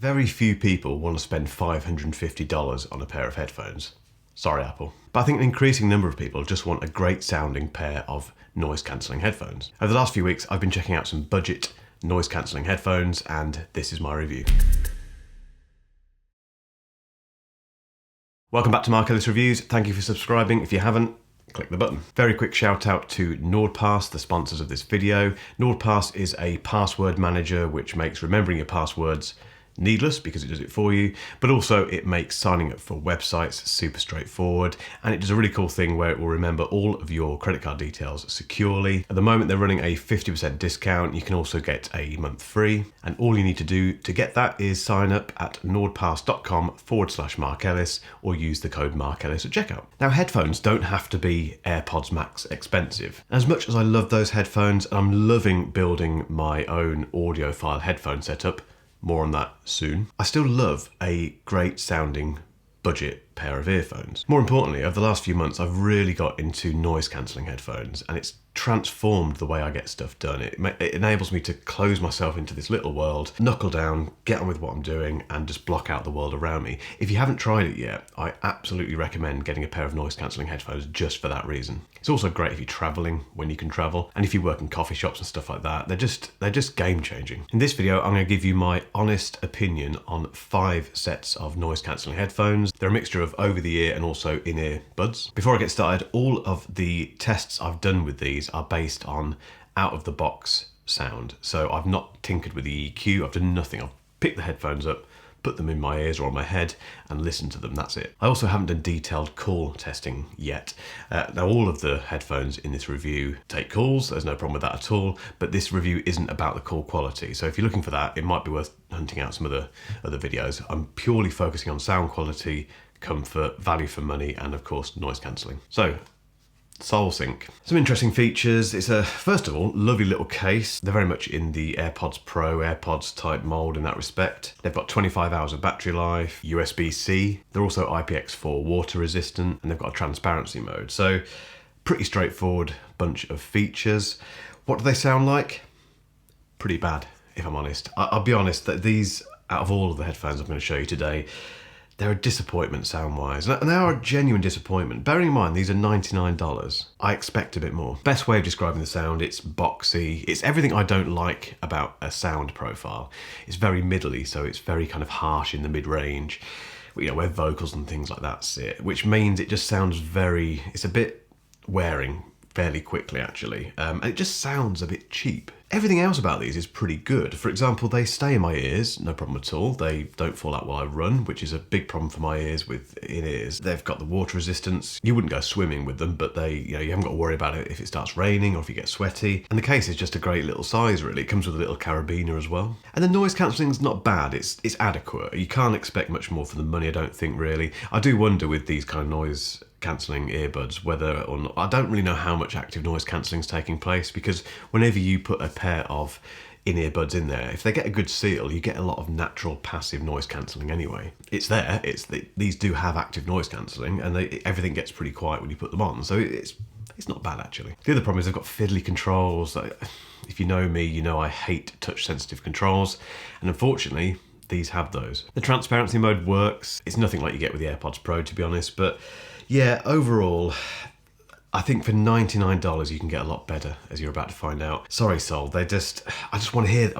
Very few people want to spend $550 on a pair of headphones. Sorry, Apple. But I think an increasing number of people just want a great sounding pair of noise cancelling headphones. Over the last few weeks, I've been checking out some budget noise cancelling headphones, and this is my review. Welcome back to Ellis Reviews. Thank you for subscribing. If you haven't, click the button. Very quick shout out to NordPass, the sponsors of this video. NordPass is a password manager which makes remembering your passwords needless because it does it for you, but also it makes signing up for websites super straightforward, and it does a really cool thing where it will remember all of your credit card details securely. At the moment they're running a 50% discount. You can also get a month free, and all you need to do to get that is sign up at nordpass.com/MarkEllis or use the code MarkEllis at checkout. Now, headphones don't have to be AirPods Max expensive. As much as I love those headphones, and I'm loving building my own audiophile headphone setup, more on that soon, I still love a great sounding budget pair of earphones. More importantly, over the last few months, I've really got into noise cancelling headphones, and it's transformed the way I get stuff done. It enables me to close myself into this little world, knuckle down, get on with what I'm doing, and just block out the world around me. If you haven't tried it yet, I absolutely recommend getting a pair of noise cancelling headphones just for that reason. It's also great if you're traveling, when you can travel, and if you work in coffee shops and stuff like that. They're just game changing. In this video, I'm going to give you my honest opinion on 5 sets of noise cancelling headphones. They're a mixture of over-the-ear and also in-ear buds. Before I get started, all of the tests I've done with these are based on out-of-the-box sound. So I've not tinkered with the EQ, I've done nothing. I've picked the headphones up, put them in my ears or on my head and listened to them, that's it. I also haven't done detailed call testing yet. Now, all of the headphones in this review take calls, there's no problem with that at all, but this review isn't about the call quality. So if you're looking for that, it might be worth hunting out some other videos. I'm purely focusing on sound quality, comfort, value for money, and of course, noise cancelling. So, SoulSync. Some interesting features. It's a, first of all, lovely little case. They're very much in the AirPods Pro, AirPods type mold in that respect. They've got 25 hours of battery life, USB-C. They're also IPX4 water resistant, and they've got a transparency mode. So pretty straightforward bunch of features. What do they sound like? Pretty bad, if I'm honest. I'll be honest that these, out of all of the headphones I'm going to show you today, they're a disappointment sound-wise, and they are a genuine disappointment. Bearing in mind, these are $99. I expect a bit more. Best way of describing the sound, it's boxy. It's everything I don't like about a sound profile. It's very middly, so it's very kind of harsh in the mid-range, you know, where vocals and things like that sit, which means it just sounds very, it's a bit wearing fairly quickly, actually, and it just sounds a bit cheap. Everything else about these is pretty good. For example, they stay in my ears, no problem at all. They don't fall out while I run, which is a big problem for my ears with in-ears. They've got the water resistance. You wouldn't go swimming with them, but they, you know, you haven't got to worry about it if it starts raining or if you get sweaty. And the case is just a great little size, really. It comes with a little carabiner as well. And the noise cancelling's not bad. It's adequate. You can't expect much more for the money, I don't think, really. I do wonder with these kind of noise cancelling earbuds whether or not, I don't really know how much active noise cancelling is taking place, because whenever you put a pair of in-ear buds in there, if they get a good seal, you get a lot of natural passive noise cancelling anyway. It's there, these do have active noise cancelling, and everything gets pretty quiet when you put them on, so it's not bad actually. The other problem is they've got fiddly controls. If you know me, you know I hate touch sensitive controls, and unfortunately these have those. The transparency mode works. It's nothing like you get with the AirPods Pro, to be honest, but yeah, overall, I think for $99 you can get a lot better, as you're about to find out. Sorry, Soul, I just want to hear,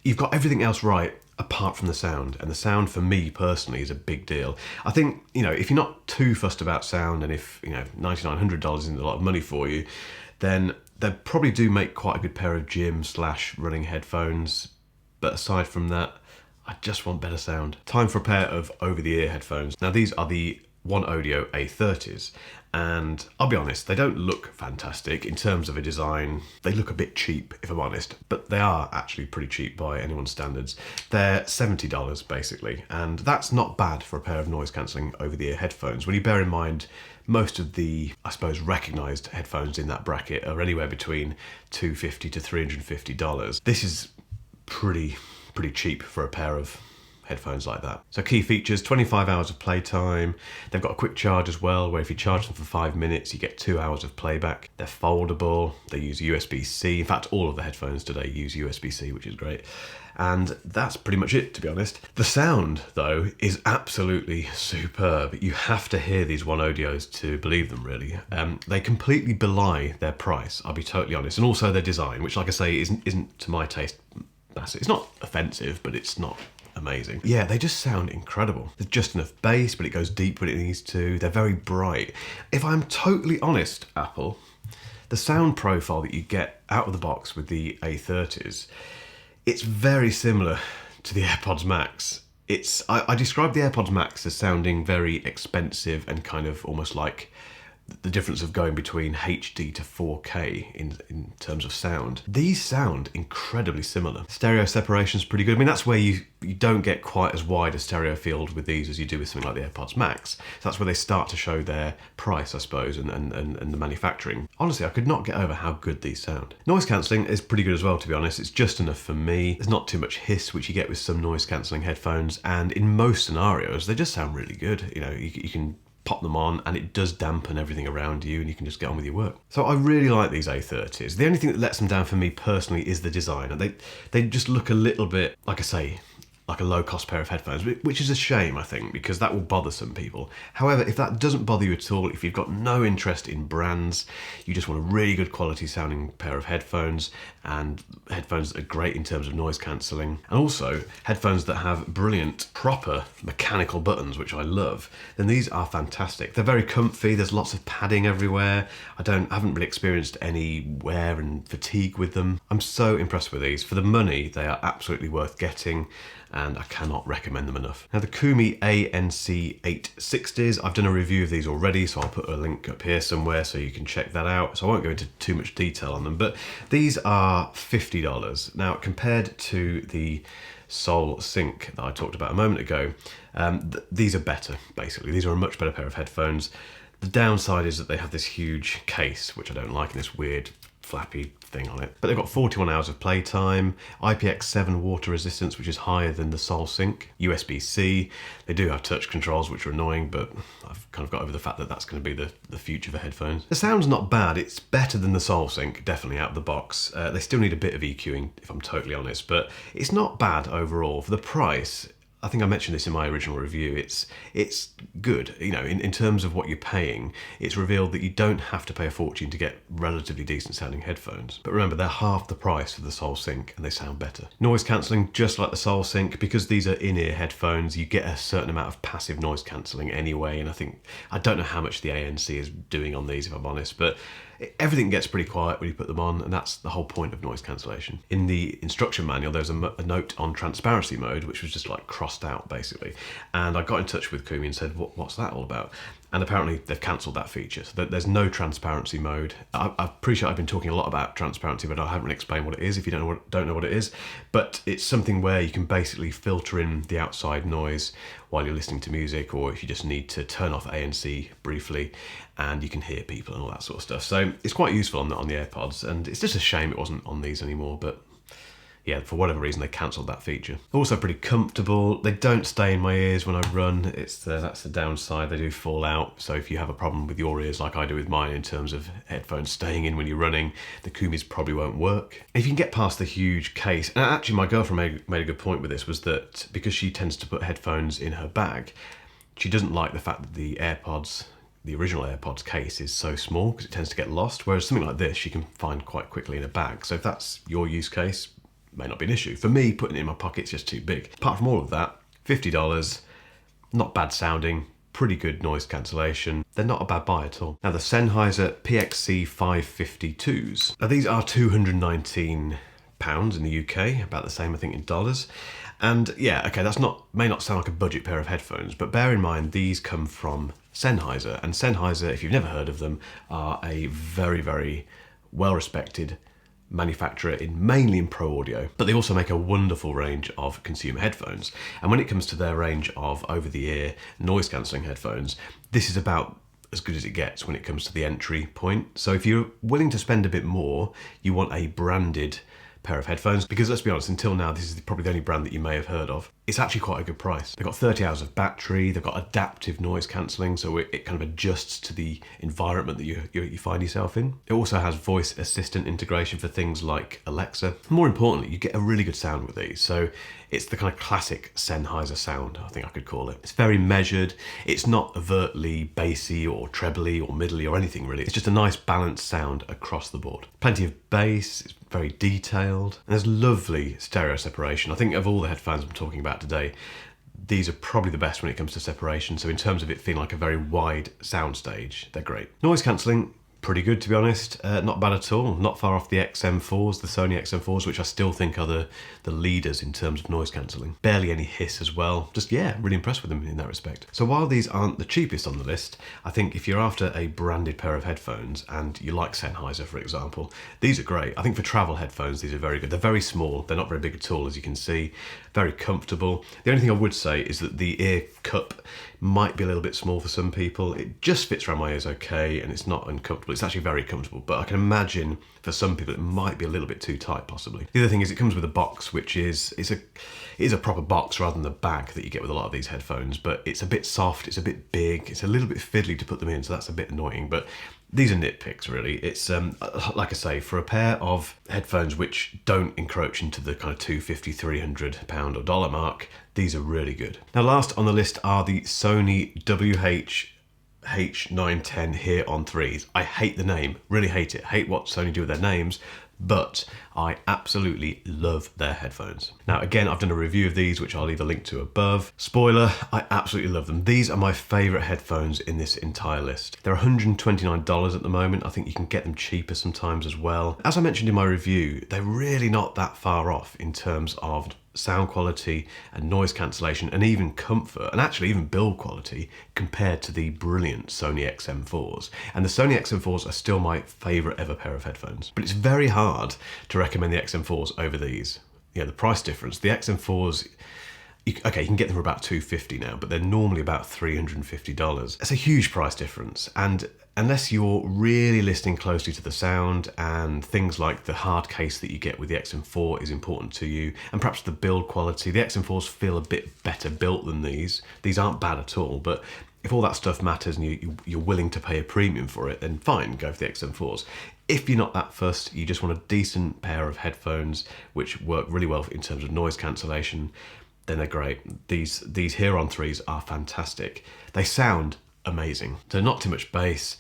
you've got everything else right apart from the sound, and the sound for me personally is a big deal. I think, you know, if you're not too fussed about sound, and if, you know, $99, isn't a lot of money for you, then they probably do make quite a good pair of gym/running headphones, but aside from that, I just want better sound. Time for a pair of over-the-ear headphones. Now, these are the OneOdio A30s, and I'll be honest, they don't look fantastic in terms of a design. They look a bit cheap, if I'm honest, but they are actually pretty cheap by anyone's standards. They're $70 basically, and that's not bad for a pair of noise cancelling over-the-ear headphones when you bear in mind most of the, I suppose, recognised headphones in that bracket are anywhere between $250 to $350. This is pretty cheap for a pair of headphones like that. So key features, 25 hours of playtime. They've got a quick charge as well, where if you charge them for 5 minutes, you get 2 hours of playback. They're foldable. They use USB-C. In fact, all of the headphones today use USB-C, which is great. And that's pretty much it, to be honest. The sound, though, is absolutely superb. You have to hear these OneOdios to believe them, really. They completely belie their price, I'll be totally honest, and also their design, which, like I say, isn't to my taste massive. It's not offensive, but it's not amazing. Yeah, they just sound incredible. There's just enough bass, but it goes deep when it needs to. They're very bright. If I'm totally honest, Apple, the sound profile that you get out of the box with the A30s, it's very similar to the AirPods Max. I describe the AirPods Max as sounding very expensive and kind of almost like the difference of going between HD to 4K in terms of sound. These sound incredibly similar. Stereo separation's pretty good. I mean, that's where you don't get quite as wide a stereo field with these as you do with something like the AirPods Max. So that's where they start to show their price, I suppose, and the manufacturing. Honestly, I could not get over how good these sound. Noise cancelling is pretty good as well, to be honest. It's just enough for me. There's not too much hiss, which you get with some noise cancelling headphones, and in most scenarios, they just sound really good. You know, you can pop them on and it does dampen everything around you and you can just get on with your work. So I really like these A30s. The only thing that lets them down for me personally is the design. And they just look a little bit, like I say, like a low-cost pair of headphones, which is a shame, I think, because that will bother some people. However, if that doesn't bother you at all, if you've got no interest in brands, you just want a really good quality sounding pair of headphones, and headphones that are great in terms of noise cancelling, and also headphones that have brilliant, proper mechanical buttons, which I love, then these are fantastic. They're very comfy, there's lots of padding everywhere. I haven't really experienced any wear and fatigue with them. I'm so impressed with these. For the money, they are absolutely worth getting, and I cannot recommend them enough. Now the Coumi ANC 860s, I've done a review of these already, so I'll put a link up here somewhere so you can check that out. So I won't go into too much detail on them, but these are $50. Now compared to the Sony Sync that I talked about a moment ago, these are better, basically. These are a much better pair of headphones. The downside is that they have this huge case, which I don't like, and this weird flappy thing on it. But they've got 41 hours of playtime, IPX7 water resistance, which is higher than the Sony Sync, USB-C. They do have touch controls, which are annoying, but I've kind of got over the fact that that's going to be the future for headphones. The sound's not bad. It's better than the Sony Sync, definitely out of the box. They still need a bit of EQing, if I'm totally honest, but it's not bad overall. For the price, I think I mentioned this in my original review, it's good. You know, in terms of what you're paying, it's revealed that you don't have to pay a fortune to get relatively decent sounding headphones. But remember, they're half the price of the Sony Sync and they sound better. Noise cancelling, just like the Sony Sync, because these are in-ear headphones, you get a certain amount of passive noise cancelling anyway, and I don't know how much the ANC is doing on these, if I'm honest, but everything gets pretty quiet when you put them on, and that's the whole point of noise cancellation. In the instruction manual, there's a note on transparency mode, which was just like crossed out, basically. And I got in touch with Coumi and said, what's that all about? And apparently they've cancelled that feature, so there's no transparency mode. I appreciate I've been talking a lot about transparency, but I haven't explained what it is if you don't know what it is. But it's something where you can basically filter in the outside noise while you're listening to music, or if you just need to turn off ANC briefly and you can hear people and all that sort of stuff. So it's quite useful on the AirPods, and it's just a shame it wasn't on these anymore, but yeah, for whatever reason they cancelled that feature. Also pretty comfortable. They don't stay in my ears when I run. That's the downside. They do fall out. So if you have a problem with your ears like I do with mine in terms of headphones staying in when you're running, the Coumis probably won't work. If you can get past the huge case, and actually my girlfriend made a good point with this, was that because she tends to put headphones in her bag, she doesn't like the fact that the original AirPods case is so small because it tends to get lost, whereas something like this you can find quite quickly in a bag. So if that's your use case, may not be an issue. For me, putting it in my pocket's just too big. Apart from all of that, $50, not bad sounding, pretty good noise cancellation. They're not a bad buy at all. Now the Sennheiser PXC 552s. Now these are £219 in the UK, about the same I think in dollars. And yeah, okay, may not sound like a budget pair of headphones, but bear in mind these come from Sennheiser, and Sennheiser, if you've never heard of them, are a very, very well-respected manufacturer mainly in pro audio, but they also make a wonderful range of consumer headphones. And when it comes to their range of over-the-ear noise cancelling headphones, this is about as good as it gets when it comes to the entry point. So if you're willing to spend a bit more, you want a branded pair of headphones, because let's be honest, until now this is probably the only brand that you may have heard of. it's actually quite a good price. They've got 30 hours of battery, they've got adaptive noise cancelling, so it kind of adjusts to the environment that you find yourself in. It also has voice assistant integration for things like Alexa. More importantly, you get a really good sound with these. So it's the kind of classic Sennheiser sound, I think I could call it. It's very measured. It's not overtly bassy or trebly or middly or anything really. It's just a nice balanced sound across the board. Plenty of bass, it's very detailed, and there's lovely stereo separation. I think of all the headphones I'm talking about today, these are probably the best when it comes to separation. So in terms of it feeling like a very wide soundstage, they're great. Noise cancelling, pretty good to be honest, not bad at all. Not far off the XM4s, the Sony XM4s, which I still think are the leaders in terms of noise cancelling. Barely any hiss as well. Just, yeah, really impressed with them in that respect. So while these aren't the cheapest on the list, I think if you're after a branded pair of headphones and you like Sennheiser, for example, these are great. I think for travel headphones, these are very good. They're very small. They're not very big at all, as you can see. Very comfortable. The only thing I would say is that the ear cup might be a little bit small for some people. It just fits around my ears okay, and it's not uncomfortable. It's actually very comfortable, but I can imagine for some people it might be a little bit too tight possibly. The other thing is it comes with a box, which is a proper box rather than the bag that you get with a lot of these headphones, but it's a bit soft, it's a bit big, it's a little bit fiddly to put them in, so that's a bit annoying, but these are nitpicks really. It's like I say, for a pair of headphones which don't encroach into the kind of £250, £300 or dollar mark, these are really good. Now last on the list are the Sony WH910N here on 3s. I hate the name, really hate it. Hate what Sony do with their names, but I absolutely love their headphones. Now again, I've done a review of these, which I'll leave a link to above. Spoiler, I absolutely love them. These are my favorite headphones in this entire list. They're $129 at the moment. I think you can get them cheaper sometimes as well. As I mentioned in my review, they're really not that far off in terms of sound quality and noise cancellation and even comfort and actually even build quality compared to the brilliant Sony XM4s. And the Sony XM4s are still my favorite ever pair of headphones. But it's very hard to recommend the XM4s over these. Yeah, the price difference. The XM4s, okay, you can get them for about $250 now, but they're normally about $350. It's a huge price difference, and unless you're really listening closely to the sound and things like the hard case that you get with the XM4 is important to you, and perhaps the build quality, the XM4s feel a bit better built than these. These aren't bad at all, but if all that stuff matters and you're willing to pay a premium for it, then fine, go for the XM4s. If you're not that fussed, you just want a decent pair of headphones which work really well in terms of noise cancellation, then they're great. These here on 3s are fantastic. They sound amazing. So not too much bass,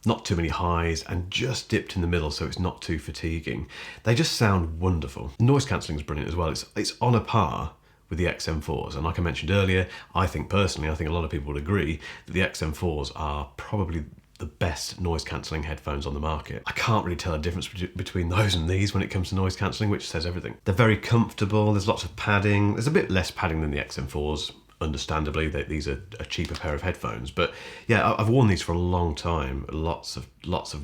not too many highs, and just dipped in the middle so it's not too fatiguing. They just sound wonderful. Noise cancelling is brilliant as well. It's on a par with the XM4s, and like I mentioned earlier, I think personally, I think a lot of people would agree that the XM4s are probably the best noise cancelling headphones on the market. I can't really tell a difference between those and these when it comes to noise cancelling, which says everything. They're very comfortable, there's lots of padding. There's a bit less padding than the XM4s, understandably. These are a cheaper pair of headphones, but yeah, I've worn these for a long time, lots of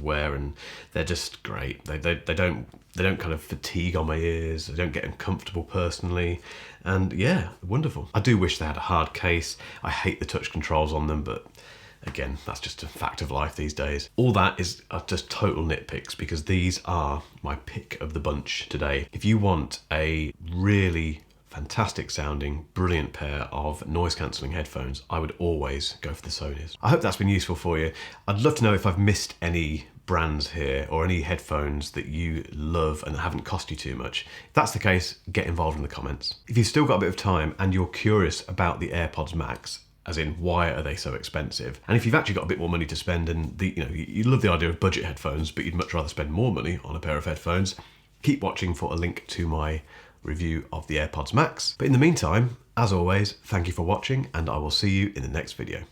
wear, and they're just great. They don't kind of fatigue on my ears, they don't get uncomfortable personally, and yeah, wonderful. I do wish they had a hard case. I hate the touch controls on them, but again, that's just a fact of life these days. All that are just total nitpicks, because these are my pick of the bunch today. If you want a really fantastic sounding, brilliant pair of noise cancelling headphones, I would always go for the Sonys. I hope that's been useful for you. I'd love to know if I've missed any brands here or any headphones that you love and that haven't cost you too much. If that's the case, get involved in the comments. If you've still got a bit of time and you're curious about the AirPods Max, as in why are they so expensive, and if you've actually got a bit more money to spend and you love the idea of budget headphones but you'd much rather spend more money on a pair of headphones, keep watching for a link to my review of the AirPods Max. But in the meantime, as always, thank you for watching, and I will see you in the next video.